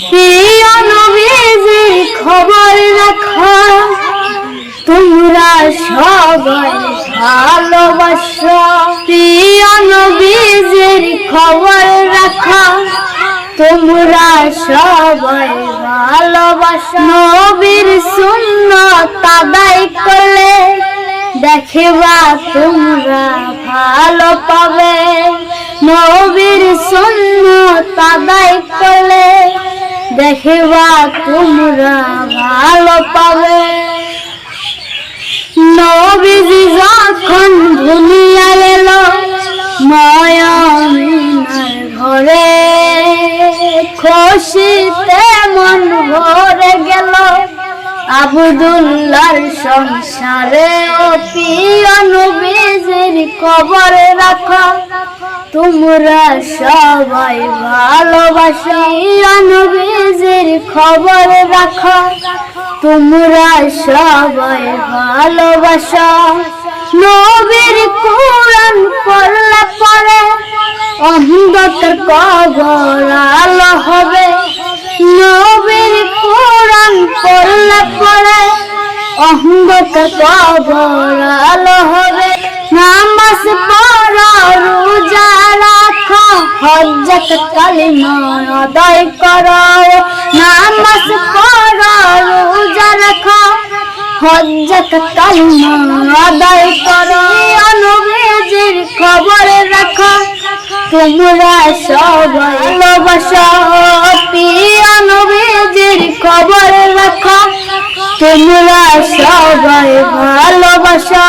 প্রিয় নবীজির খবর রাখো, তোমরা সবাই ভালোবাসো। প্রিয় নবীজির খবর রাখো, তোমরা সবাই ভালোবাসো। নবীর সুন্নাত আদায় করলে দেখবা তোমরা ভালো পাবে। নবীর সুন্নাত আদায় করলে দেখবা তোমরা ভালো পাবে। নবীজি যখন দুনিয়া এলো মায়ামিনার ঘরে, খুশিতে মন ভরে গেল আব্দুল্লাহর সংসারে। প্রিয় নবীজির খবর রাখো, তোমরা সবাই ভালোবাসো। প্রিয় নবীজির খবর রাখো, তোমরা সবাই ভালোবাসো। নবীর কোরআন পড়লে পরে অন্ধকার কবর আলো হবে। নবীর কোরআন পড়লে পরে অন্ধকার কবর আলো হবে। নামাজ পড়ো, রোজা রাখো, হজ্জত কালিমা আদায় করো। নামাজ পড়ো, রোজা রাখো, হজ্জত কালিমা আদায় করো। নবীজির খবর রাখো, তোমরা সবাই ভালোবাসো। প্রিয় নবীজির খবর রাখো, তোমরা সবাই ভালোবাসো।